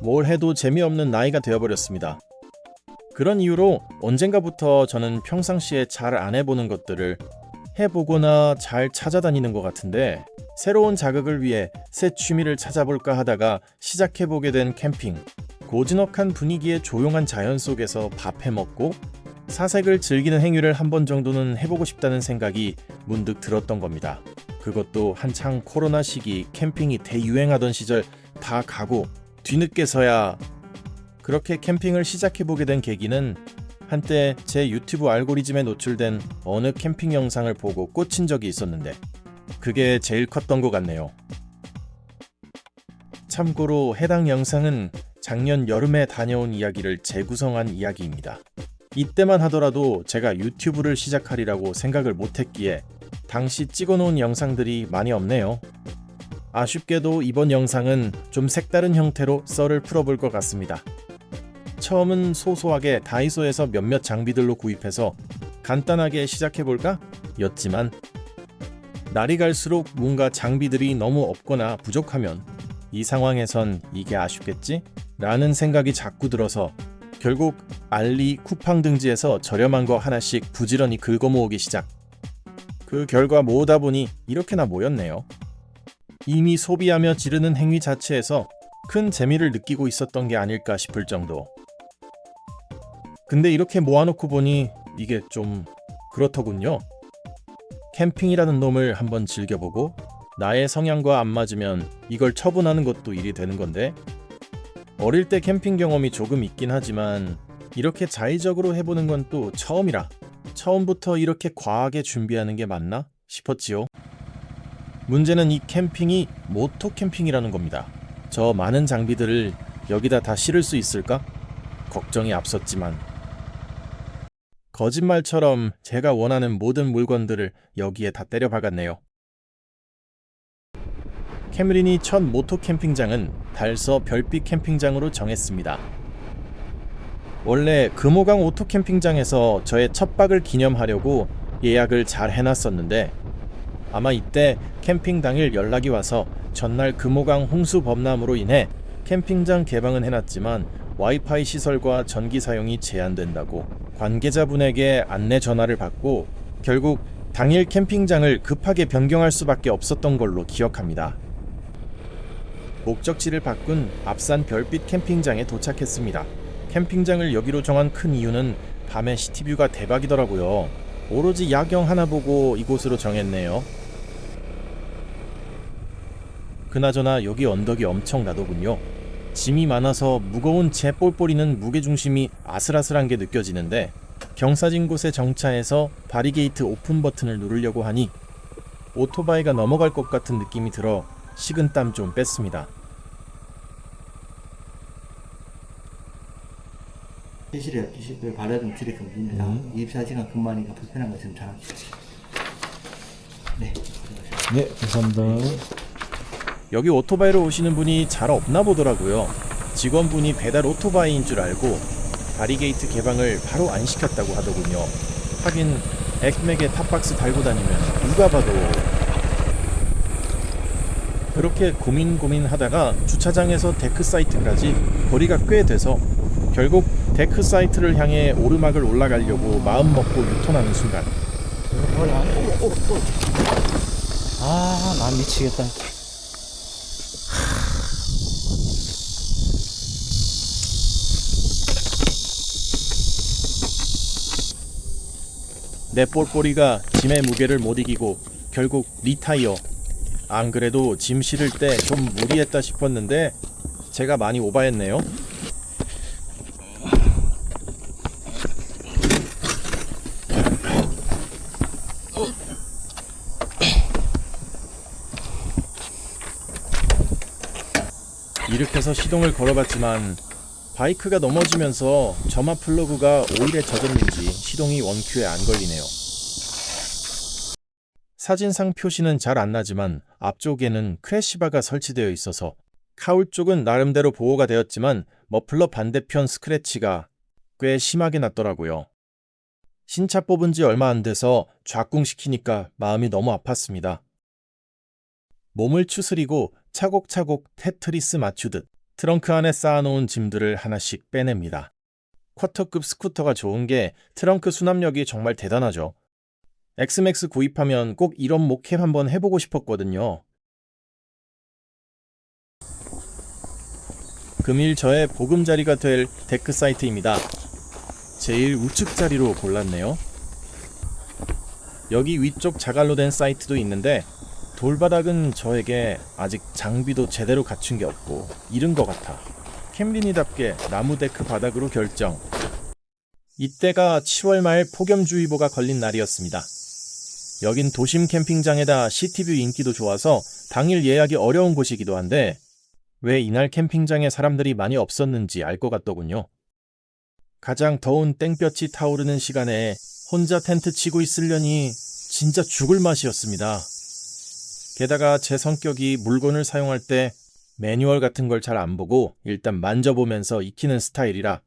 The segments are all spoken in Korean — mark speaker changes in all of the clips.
Speaker 1: 뭘 해도 재미없는 나이가 되어버렸습니다. 그런 이유로 언젠가부터 저는 평상시에 잘 안 해보는 것들을 해보거나 잘 찾아다니는 것 같은데, 새로운 자극을 위해 새 취미를 찾아볼까 하다가 시작해보게 된 캠핑. 고즈넉한 분위기의 조용한 자연 속에서 밥 해먹고 사색을 즐기는 행위를 한 번 정도는 해보고 싶다는 생각이 문득 들었던 겁니다. 그것도 한창 코로나 시기 캠핑이 대유행하던 시절 다 가고 뒤늦게서야. 그렇게 캠핑을 시작해보게 된 계기는 한때 제 유튜브 알고리즘에 노출된 어느 캠핑 영상을 보고 꽂힌 적이 있었는데, 그게 제일 컸던 것 같네요. 참고로 해당 영상은 작년 여름에 다녀온 이야기를 재구성한 이야기입니다. 이때만 하더라도 제가 유튜브를 시작하리라고 생각을 못했기에 당시 찍어놓은 영상들이 많이 없네요. 아쉽게도 이번 영상은 좀 색다른 형태로 썰을 풀어볼 것 같습니다. 처음은 소소하게 다이소에서 몇몇 장비들로 구입해서 간단하게 시작해볼까? 였지만 날이 갈수록 뭔가 장비들이 너무 없거나 부족하면 이 상황에선 이게 아쉽겠지? 라는 생각이 자꾸 들어서 결국 알리, 쿠팡 등지에서 저렴한 거 하나씩 부지런히 긁어 모으기 시작. 그 결과 모으다 보니 이렇게나 모였네요. 이미 소비하며 지르는 행위 자체에서 큰 재미를 느끼고 있었던 게 아닐까 싶을 정도. 근데 이렇게 모아놓고 보니 이게 좀 그렇더군요. 캠핑이라는 놈을 한번 즐겨보고 나의 성향과 안 맞으면 이걸 처분하는 것도 일이 되는 건데, 어릴 때 캠핑 경험이 조금 있긴 하지만 이렇게 자의적으로 해보는 건 또 처음이라 처음부터 이렇게 과하게 준비하는 게 맞나 싶었지요. 문제는 이 캠핑이 모토 캠핑이라는 겁니다. 저 많은 장비들을 여기다 다 실을 수 있을까? 걱정이 앞섰지만 거짓말처럼 제가 원하는 모든 물건들을 여기에 다 때려 박았네요. 캐므린이 첫 모토 캠핑장은 달서 별빛 캠핑장으로 정했습니다. 원래 금호강 오토 캠핑장에서 저의 첫 박을 기념하려고 예약을 잘 해놨었는데, 아마 이때 캠핑 당일 연락이 와서 전날 금호강 홍수 범람으로 인해 캠핑장 개방은 해놨지만 와이파이 시설과 전기 사용이 제한된다고 관계자분에게 안내 전화를 받고 결국 당일 캠핑장을 급하게 변경할 수밖에 없었던 걸로 기억합니다. 목적지를 바꾼 앞산 별빛 캠핑장에 도착했습니다. 캠핑장을 여기로 정한 큰 이유는 밤의 시티뷰가 대박이더라고요. 오로지 야경 하나 보고 이곳으로 정했네요. 그나저나 여기 언덕이 엄청나더군요. 짐이 많아서 무거운 제 볼보리는 무게중심이 아슬아슬한 게 느껴지는데, 경사진 곳에 정차해서 바리게이트 오픈 버튼을 누르려고 하니 오토바이가 넘어갈 것 같은 느낌이 들어 식은땀 좀 뺐습니다.
Speaker 2: 현실에 20배 발화등 출입 금지입니다. 24시간 근무하니까 불편한 것은 잘 네.
Speaker 3: 네, 감사합니다.
Speaker 1: 여기 오토바이로 오시는 분이 잘 없나 보더라고요. 직원분이 배달 오토바이인 줄 알고 바리게이트 개방을 바로 안 시켰다고 하더군요. 하긴 액맥에 탑박스 달고 다니면 누가 봐도. 그렇게 고민하다가 주차장에서 데크 사이트까지 거리가 꽤 돼서 결국 데크 사이트를 향해 오르막을 올라가려고 마음먹고 유턴하는 순간,
Speaker 3: 아, 난 미치겠다.
Speaker 1: 내 볼보리가 짐의 무게를 못 이기고 결국 리타이어. 안 그래도 짐 실을 때 좀 무리했다 싶었는데 제가 많이 오바했네요. 이렇게 해서 시동을 걸어봤지만 바이크가 넘어지면서 점화 플러그가 오일에 젖었는지 시동이 원큐에 안 걸리네요. 사진상 표시는 잘 안 나지만 앞쪽에는 크래시바가 설치되어 있어서 카울 쪽은 나름대로 보호가 되었지만 머플러 반대편 스크래치가 꽤 심하게 났더라고요. 신차 뽑은 지 얼마 안 돼서 쫙꿍시키니까 마음이 너무 아팠습니다. 몸을 추스리고 차곡차곡 테트리스 맞추듯 트렁크 안에 쌓아놓은 짐들을 하나씩 빼냅니다. 쿼터급 스쿠터가 좋은 게 트렁크 수납력이 정말 대단하죠. 엑스맥스 구입하면 꼭 이런 모캠 한번 해보고 싶었거든요. 금일 저의 보금자리가 될 데크 사이트입니다. 제일 우측 자리로 골랐네요. 여기 위쪽 자갈로 된 사이트도 있는데 돌바닥은 저에게 아직 장비도 제대로 갖춘 게 없고 이른 것 같아 캠린이답게 나무 데크 바닥으로 결정. 이때가 10월 말 폭염주의보가 걸린 날이었습니다. 여긴 도심 캠핑장에다 시티뷰 인기도 좋아서 당일 예약이 어려운 곳이기도 한데 왜 이날 캠핑장에 사람들이 많이 없었는지 알 것 같더군요. 가장 더운 땡볕이 타오르는 시간에 혼자 텐트 치고 있으려니 진짜 죽을 맛이었습니다. 게다가 제 성격이 물건을 사용할 때 매뉴얼 같은 걸 잘 안 보고 일단 만져보면서 익히는 스타일이라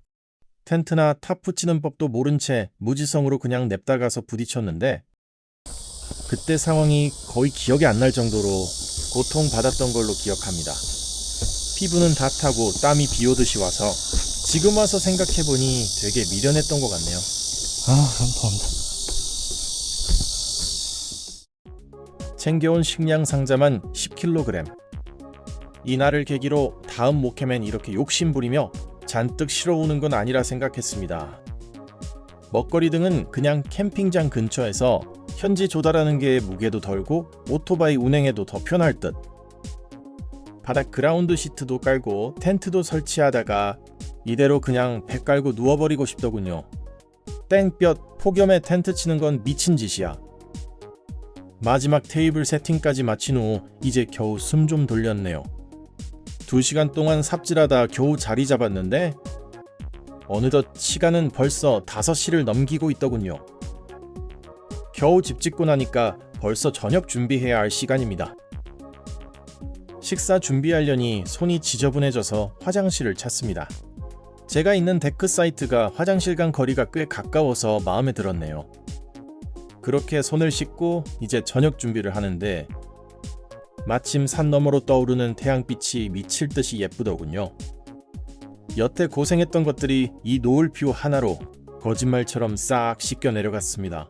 Speaker 1: 텐트나 탑 붙이는 법도 모른 채 무지성으로 그냥 냅다가서 부딪혔는데 그때 상황이 거의 기억이 안 날 정도로 고통받았던 걸로 기억합니다. 피부는 다 타고 땀이 비오듯이 와서 지금 와서 생각해보니 되게 미련했던 것 같네요.
Speaker 3: 감사합니다.
Speaker 1: 챙겨온 식량 상자만 10kg. 이날을 계기로 다음 모캠엔 이렇게 욕심부리며 잔뜩 실어오는 건 아니라 생각했습니다. 먹거리 등은 그냥 캠핑장 근처에서 현지 조달하는 게 무게도 덜고 오토바이 운행에도 더 편할 듯. 바닥 그라운드 시트도 깔고 텐트도 설치하다가 이대로 그냥 배 깔고 누워버리고 싶더군요. 땡볕 폭염에 텐트 치는 건 미친 짓이야. 마지막 테이블 세팅까지 마친 후 이제 겨우 숨 좀 돌렸네요. 2시간 동안 삽질하다 겨우 자리 잡았는데 어느덧 시간은 벌써 5시를 넘기고 있더군요. 겨우 집 짓고 나니까 벌써 저녁 준비해야 할 시간입니다. 식사 준비하려니 손이 지저분해져서 화장실을 찾습니다. 제가 있는 데크 사이트가 화장실간 거리가 꽤 가까워서 마음에 들었네요. 그렇게 손을 씻고 이제 저녁 준비를 하는데 마침 산 너머로 떠오르는 태양빛이 미칠 듯이 예쁘더군요. 여태 고생했던 것들이 이 노을뷰 하나로 거짓말처럼 싹 씻겨 내려갔습니다.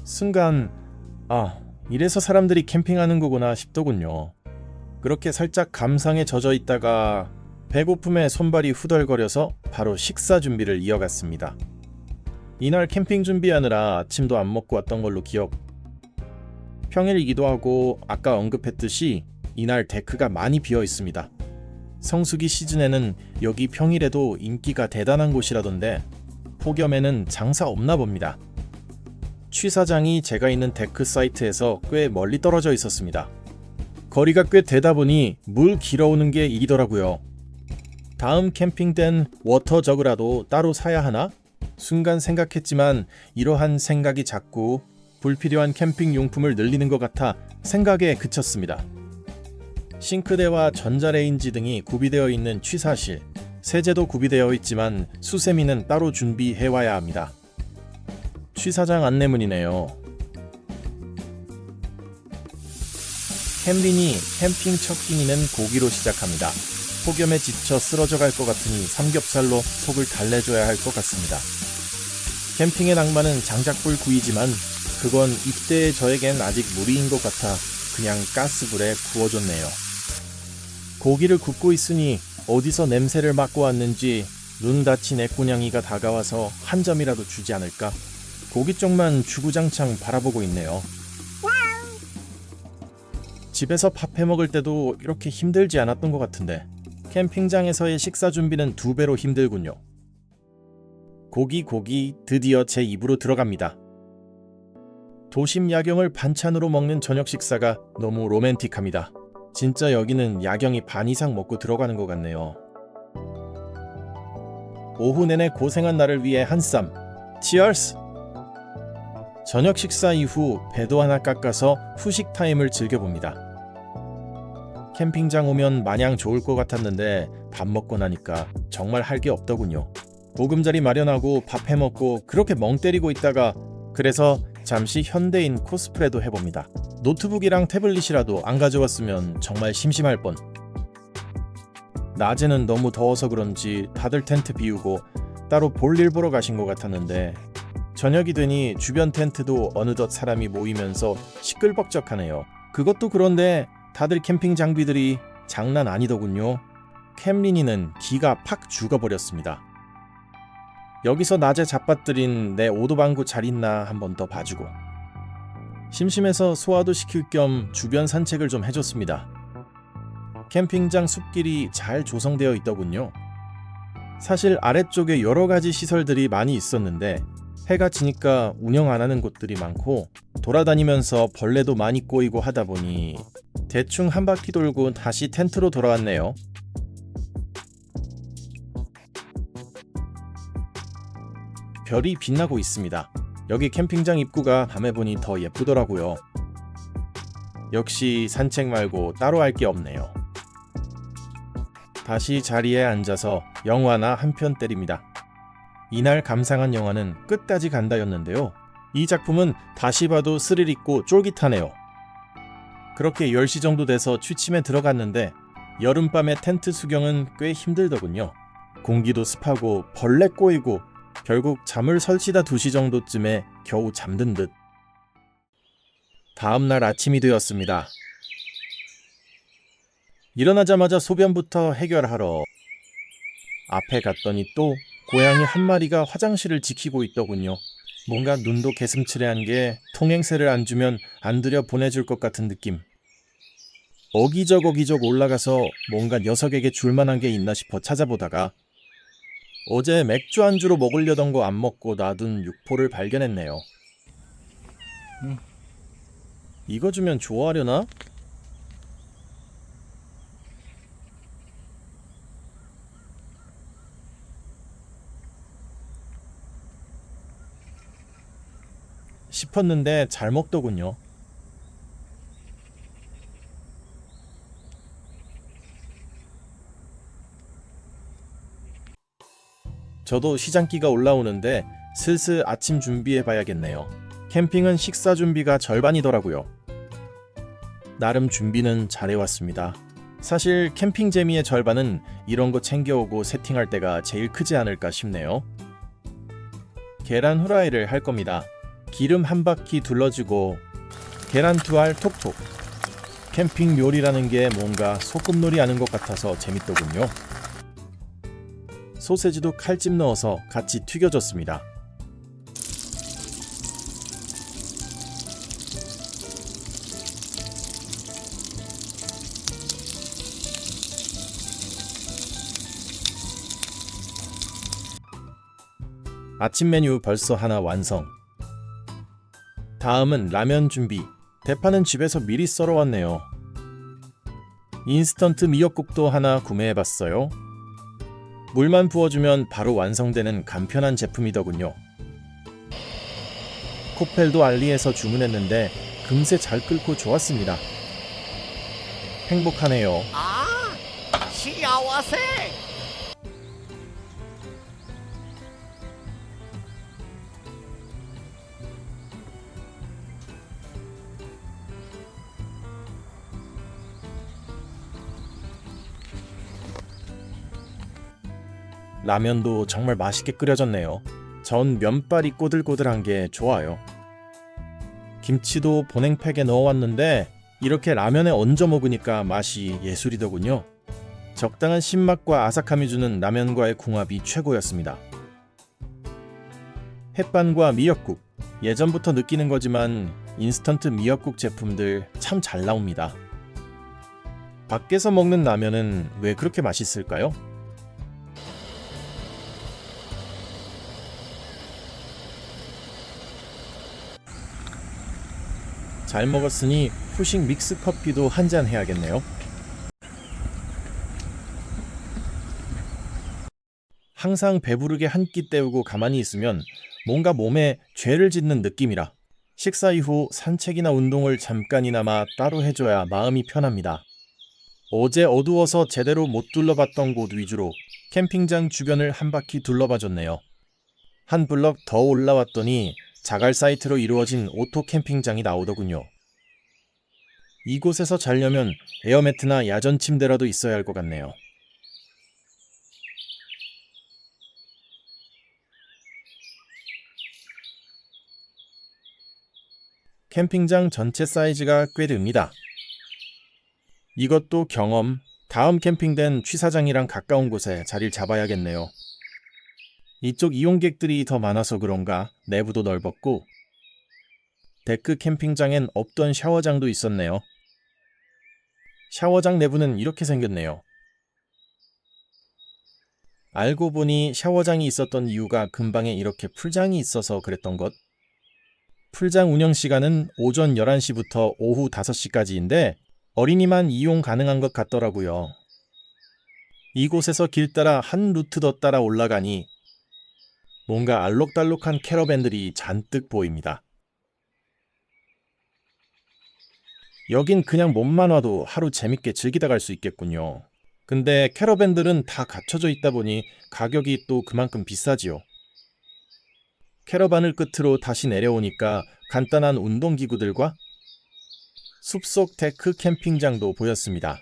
Speaker 1: 순간 이래서 사람들이 캠핑하는 거구나 싶더군요. 그렇게 살짝 감상에 젖어 있다가 배고픔에 손발이 후덜거려서 바로 식사 준비를 이어갔습니다. 이날 캠핑 준비하느라 아침도 안 먹고 왔던 걸로 기억. 평일이기도 하고 아까 언급했듯이 이날 데크가 많이 비어 있습니다. 성수기 시즌에는 여기 평일에도 인기가 대단한 곳이라던데 폭염에는 장사 없나 봅니다. 취사장이 제가 있는 데크 사이트에서 꽤 멀리 떨어져 있었습니다. 거리가 꽤 되다 보니 물 길어오는 게 일이더라고요. 다음 캠핑 땐 워터 저그라도 따로 사야 하나? 순간 생각했지만 이러한 생각이 자꾸 불필요한 캠핑 용품을 늘리는 것 같아 생각에 그쳤습니다. 싱크대와 전자레인지 등이 구비되어 있는 취사실, 세제도 구비되어 있지만 수세미는 따로 준비해와야 합니다. 취사장 안내문이네요. 캠린이 캠핑 첫 끼니는 고기로 시작합니다. 폭염에 지쳐 쓰러져 갈 것 같으니 삼겹살로 속을 달래줘야 할 것 같습니다. 캠핑의 낭만은 장작불 구이지만 그건 이때의 저에겐 아직 무리인 것 같아 그냥 가스불에 구워줬네요. 고기를 굽고 있으니 어디서 냄새를 맡고 왔는지 눈 다친 애꼬냥이가 다가와서 한 점이라도 주지 않을까? 고기 쪽만 주구장창 바라보고 있네요. 집에서 밥 해먹을 때도 이렇게 힘들지 않았던 것 같은데 캠핑장에서의 식사 준비는 2배로 힘들군요. 고기 드디어 제 입으로 들어갑니다. 도심 야경을 반찬으로 먹는 저녁 식사가 너무 로맨틱합니다. 진짜 여기는 야경이 반 이상 먹고 들어가는 것 같네요. 오후 내내 고생한 나를 위해 한 쌈. 치얼스! 저녁 식사 이후 배도 하나 깎아서 후식 타임을 즐겨봅니다. 캠핑장 오면 마냥 좋을 것 같았는데 밥 먹고 나니까 정말 할 게 없더군요. 보금자리 마련하고 밥 해먹고 그렇게 멍 때리고 있다가 그래서 잠시 현대인 코스프레도 해봅니다. 노트북이랑 태블릿이라도 안 가져왔으면 정말 심심할 뻔. 낮에는 너무 더워서 그런지 다들 텐트 비우고 따로 볼일 보러 가신 것 같았는데 저녁이 되니 주변 텐트도 어느덧 사람이 모이면서 시끌벅적하네요. 그것도 그런데 다들 캠핑 장비들이 장난 아니더군요. 캠린이는 기가 팍 죽어버렸습니다. 여기서 낮에 잡아들인 내 오도방구 잘 있나 한번 더 봐주고 심심해서 소화도 시킬 겸 주변 산책을 좀 해줬습니다. 캠핑장 숲길이 잘 조성되어 있더군요. 사실 아래쪽에 여러 가지 시설들이 많이 있었는데 해가 지니까 운영 안 하는 곳들이 많고 돌아다니면서 벌레도 많이 꼬이고 하다 보니 대충 한 바퀴 돌고 다시 텐트로 돌아왔네요. 별이 빛나고 있습니다. 여기 캠핑장 입구가 밤에 보니 더 예쁘더라고요. 역시 산책 말고 따로 할 게 없네요. 다시 자리에 앉아서 영화나 한 편 때립니다. 이날 감상한 영화는 끝까지 간다였는데요. 이 작품은 다시 봐도 스릴 있고 쫄깃하네요. 그렇게 10시 정도 돼서 취침에 들어갔는데 여름밤에 텐트 수경은 꽤 힘들더군요. 공기도 습하고 벌레 꼬이고 결국 잠을 설치다 2시 정도쯤에 겨우 잠든 듯. 다음날 아침이 되었습니다. 일어나자마자 소변부터 해결하러 앞에 갔더니 또 고양이 한 마리가 화장실을 지키고 있더군요. 뭔가 눈도 개슴츠레한 게 통행세를 안 주면 안 들여 보내줄 것 같은 느낌. 어기적 올라가서 뭔가 녀석에게 줄만한 게 있나 싶어 찾아보다가 어제 맥주 안주로 먹으려던 거 안 먹고 놔둔 육포를 발견했네요. 이거 주면 좋아하려나? 싶었는데 잘 먹더군요. 저도 시장기가 올라오는데 슬슬 아침 준비해 봐야겠네요. 캠핑은 식사 준비가 절반이더라고요. 나름 준비는 잘해왔습니다. 사실 캠핑 재미의 절반은 이런 거 챙겨오고 세팅할 때가 제일 크지 않을까 싶네요. 계란 후라이를 할 겁니다. 기름 한 바퀴 둘러주고 계란 2알 톡톡. 캠핑 요리라는 게 뭔가 소꿉놀이 하는 것 같아서 재밌더군요. 소세지도 칼집 넣어서 같이 튀겨줬습니다. 아침 메뉴 벌써 하나 완성. 다음은 라면 준비. 대파는 집에서 미리 썰어왔네요. 인스턴트 미역국도 하나 구매해봤어요. 물만 부어주면 바로 완성되는 간편한 제품이더군요. 코펠도 알리에서 주문했는데 금세 잘 끓고 좋았습니다. 행복하네요.
Speaker 4: 시야와세.
Speaker 1: 라면도 정말 맛있게 끓여졌네요. 전 면발이 꼬들꼬들한 게 좋아요. 김치도 보냉팩에 넣어왔는데 이렇게 라면에 얹어 먹으니까 맛이 예술이더군요. 적당한 신맛과 아삭함이 주는 라면과의 궁합이 최고였습니다. 햇반과 미역국. 예전부터 느끼는 거지만 인스턴트 미역국 제품들 참 잘 나옵니다. 밖에서 먹는 라면은 왜 그렇게 맛있을까요? 잘 먹었으니 후식 믹스 커피도 한잔 해야겠네요. 항상 배부르게 한 끼 때우고 가만히 있으면 뭔가 몸에 죄를 짓는 느낌이라 식사 이후 산책이나 운동을 잠깐이나마 따로 해줘야 마음이 편합니다. 어제 어두워서 제대로 못 둘러봤던 곳 위주로 캠핑장 주변을 한 바퀴 둘러봐줬네요. 한 블럭 더 올라왔더니 자갈 사이트로 이루어진 오토 캠핑장이 나오더군요. 이곳에서 자려면 에어매트나 야전 침대라도 있어야 할 것 같네요. 캠핑장 전체 사이즈가 꽤 됩니다. 이것도 경험, 다음 캠핑된 취사장이랑 가까운 곳에 자리를 잡아야겠네요. 이쪽 이용객들이 더 많아서 그런가 내부도 넓었고 데크 캠핑장엔 없던 샤워장도 있었네요. 샤워장 내부는 이렇게 생겼네요. 알고 보니 샤워장이 있었던 이유가 근방에 이렇게 풀장이 있어서 그랬던 것. 풀장 운영 시간은 오전 11시부터 오후 5시까지인데 어린이만 이용 가능한 것 같더라고요. 이곳에서 길 따라 한 루트 더 따라 올라가니 뭔가 알록달록한 캐러밴들이 잔뜩 보입니다. 여긴 그냥 몸만 와도 하루 재밌게 즐기다 갈 수 있겠군요. 근데 캐러밴들은 다 갖춰져 있다 보니 가격이 또 그만큼 비싸지요. 캐러반을 끝으로 다시 내려오니까 간단한 운동기구들과 숲속 데크 캠핑장도 보였습니다.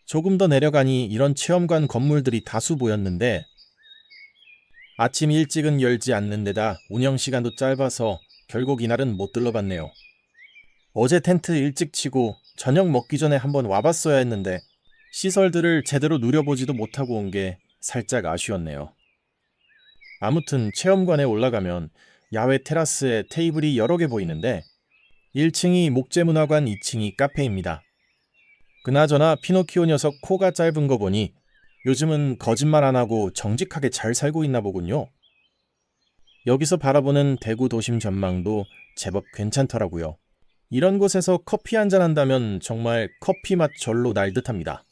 Speaker 1: 조금 더 내려가니 이런 체험관 건물들이 다수 보였는데 아침 일찍은 열지 않는 데다 운영시간도 짧아서 결국 이날은 못 들러봤네요. 어제 텐트 일찍 치고 저녁 먹기 전에 한번 와봤어야 했는데 시설들을 제대로 누려보지도 못하고 온 게 살짝 아쉬웠네요. 아무튼 체험관에 올라가면 야외 테라스에 테이블이 여러 개 보이는데 1층이 목재문화관, 2층이 카페입니다. 그나저나 피노키오 녀석 코가 짧은 거 보니 요즘은 거짓말 안 하고 정직하게 잘 살고 있나 보군요. 여기서 바라보는 대구 도심 전망도 제법 괜찮더라고요. 이런 곳에서 커피 한잔 한다면 정말 커피 맛 절로 날 듯합니다.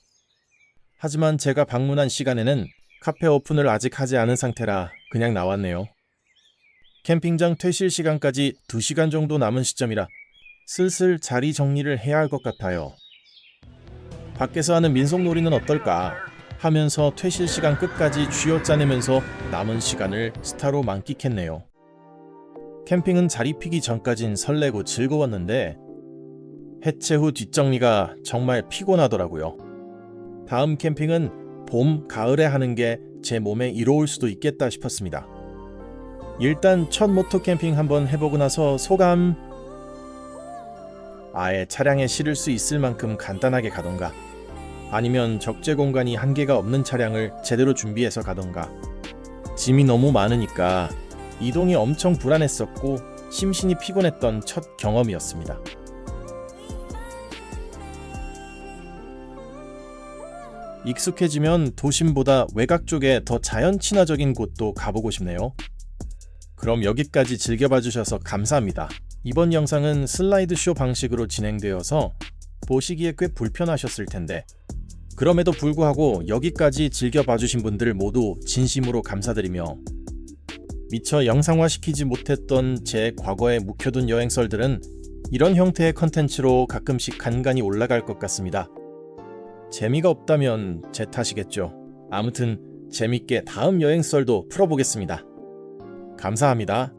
Speaker 1: 하지만 제가 방문한 시간에는 카페 오픈을 아직 하지 않은 상태라 그냥 나왔네요. 캠핑장 퇴실 시간까지 2시간 정도 남은 시점이라 슬슬 자리 정리를 해야 할 것 같아요. 밖에서 하는 민속놀이는 어떨까 하면서 퇴실 시간 끝까지 쥐어짜내면서 남은 시간을 스타로 만끽했네요. 캠핑은 자리 피기 전까진 설레고 즐거웠는데 해체 후 뒷정리가 정말 피곤하더라고요. 다음 캠핑은 봄, 가을에 하는 게 제 몸에 이로울 수도 있겠다 싶었습니다. 일단 첫 모토 캠핑 한번 해보고 나서 소감... 아예 차량에 실을 수 있을 만큼 간단하게 가던가 아니면 적재 공간이 한계가 없는 차량을 제대로 준비해서 가던가 짐이 너무 많으니까 이동이 엄청 불안했었고 심신이 피곤했던 첫 경험이었습니다. 익숙해지면 도심보다 외곽 쪽에 더 자연 친화적인 곳도 가보고 싶네요. 그럼 여기까지 즐겨봐 주셔서 감사합니다. 이번 영상은 슬라이드쇼 방식으로 진행되어서 보시기에 꽤 불편하셨을 텐데 그럼에도 불구하고 여기까지 즐겨봐 주신 분들 모두 진심으로 감사드리며 미처 영상화시키지 못했던 제 과거에 묵혀둔 여행설들은 이런 형태의 컨텐츠로 가끔씩 간간히 올라갈 것 같습니다. 재미가 없다면 제 탓이겠죠. 아무튼 재밌게 다음 여행설도 풀어보겠습니다. 감사합니다.